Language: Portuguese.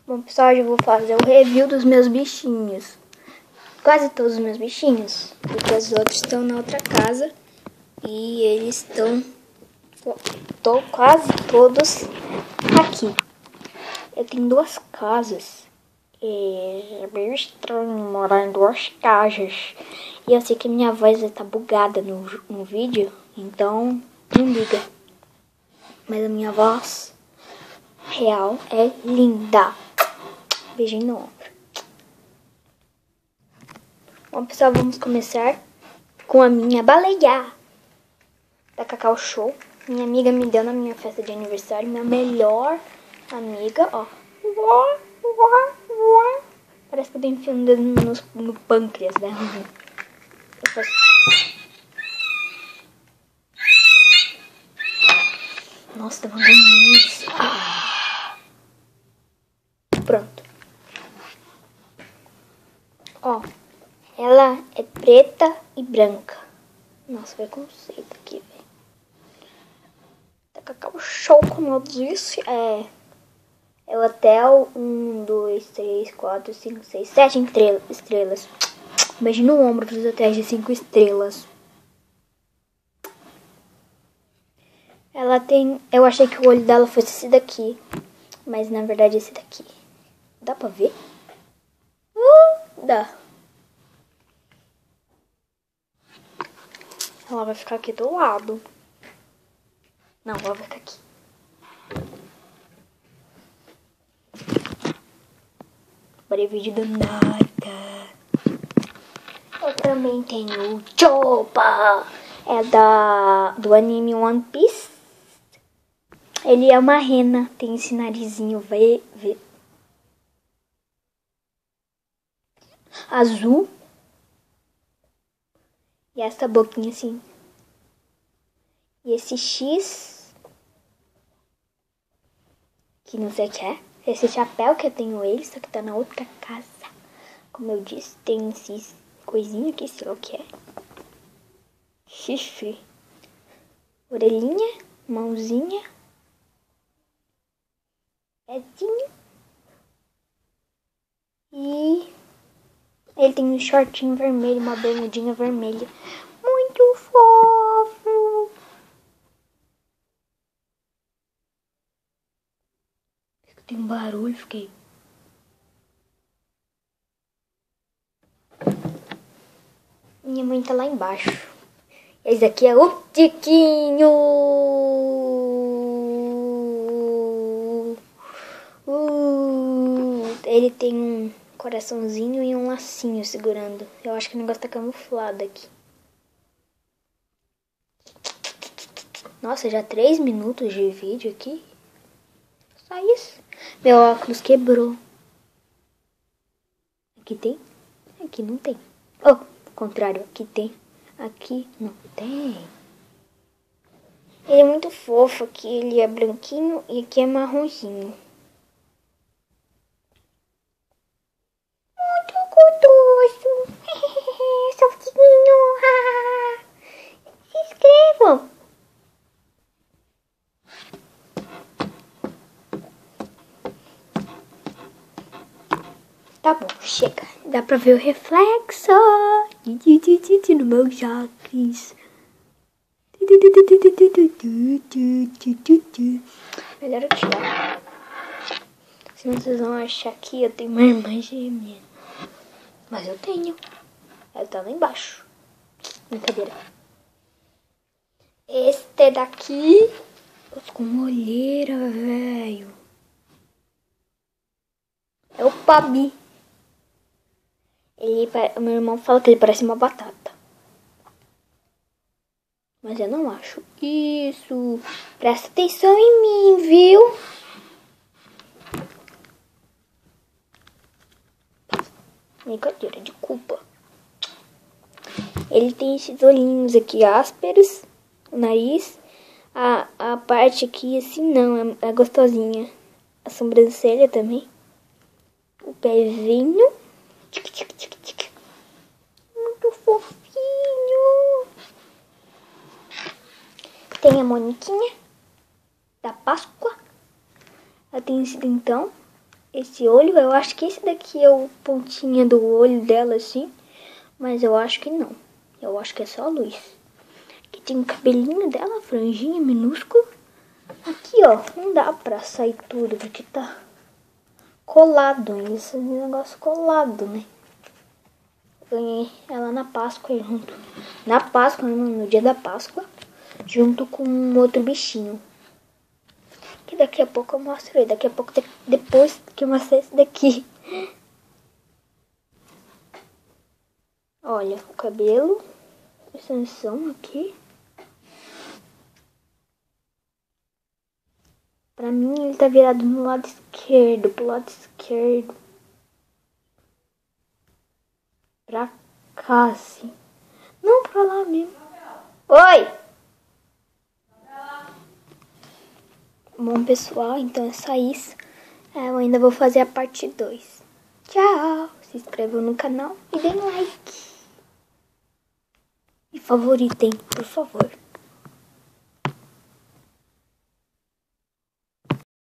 Bom, pessoal, hoje eu vou fazer o review dos meus bichinhos. Quase todos os meus bichinhos. Porque os outros estão na outra casa. E eles estão quase todos aqui. Eu tenho duas casas. É meio estranho morar em duas casas. E eu sei que minha voz vai estar bugada no vídeo. Então, não liga. Mas a minha voz real é linda. Beijinho no ombro. Bom, pessoal, vamos começar com a minha baleia da Cacau Show. Minha amiga me deu na minha festa de aniversário. Minha melhor amiga, ó. Parece que eu tô enfiando o dedo no pâncreas dela. Nossa, tá mandando isso. Pronto. Ó, ela é preta e branca. Nossa, vai conceito aqui, velho. Tá Cacau Show, como eu disse. É o hotel 1, 2, 3, 4, 5, 6, 7 estrelas. Beijo no ombro pros hotéis de 5 estrelas. Ela tem... Eu achei que o olho dela fosse esse daqui. Mas na verdade é esse daqui. Dá pra ver? Dá. Ela vai ficar aqui do lado. Não, ela vai ficar aqui. Bora vídeo do nada. Eu também tenho o Choppa. É do anime One Piece. Ele é uma rena. Tem esse narizinho azul. E essa boquinha assim. E esse X. Que não sei o que é. Esse chapéu que eu tenho ele, só que tá na outra casa. Como eu disse, tem esse coisinha aqui, sei lá o que é. Chifre. Orelhinha. Mãozinha. Pezinho. E ele tem um shortinho vermelho, uma bermudinha vermelha. Muito fofo. Tem um barulho, fiquei. Minha mãe tá lá embaixo. Esse aqui é o Tiquinho. Ele tem um coraçãozinho e um lacinho segurando. Eu acho que o negócio tá camuflado aqui. Nossa, já 3 minutos de vídeo aqui. Só isso. Meu óculos quebrou. Aqui tem? Aqui não tem. Oh, contrário, aqui tem. Aqui não tem. Ele é muito fofo. Aqui ele é branquinho e aqui é marronzinho. Muito gostoso. Saltinho. Se inscrevam. Tá bom, chega. Dá pra ver o reflexo no meu óculos. Melhor eu tirar. Senão vocês vão achar que eu tenho uma irmã gêmea. Mas eu tenho. Ela tá lá embaixo. Brincadeira. Este daqui... Eu tô com olheira, velho. É o Pabi. O meu irmão fala que ele parece uma batata. Mas eu não acho. Isso. Presta atenção em mim, viu? Brincadeira de culpa. Ele tem esses olhinhos aqui ásperos. O nariz. A parte aqui assim não. É gostosinha. A sobrancelha também. O pezinho. Muito fofinho. Tem a Moniquinha da Páscoa. Ela tem esse dentão. esse olho. Eu acho que esse daqui é o pontinha do olho dela, assim. Mas eu acho que não. Eu acho que é só a luz. Aqui tem o cabelinho dela, franjinha, minúsculo. Aqui, ó, não dá pra sair tudo, porque tá colado. Esse negócio colado, né? Ganhei ela na Páscoa junto. Na Páscoa, no dia da Páscoa. Junto com um outro bichinho. Que daqui a pouco eu mostro ele. Daqui a pouco, depois que eu mostrar esse daqui. Olha, o cabelo. Extensão aqui. Pra mim, ele tá virado no lado esquerdo. Pro lado esquerdo. Pra cá, assim. Não, pra lá mesmo. Oi! Bom, pessoal, então é só isso. Eu ainda vou fazer a parte 2. Tchau! Se inscrevam no canal e deem like. E favoritem, por favor.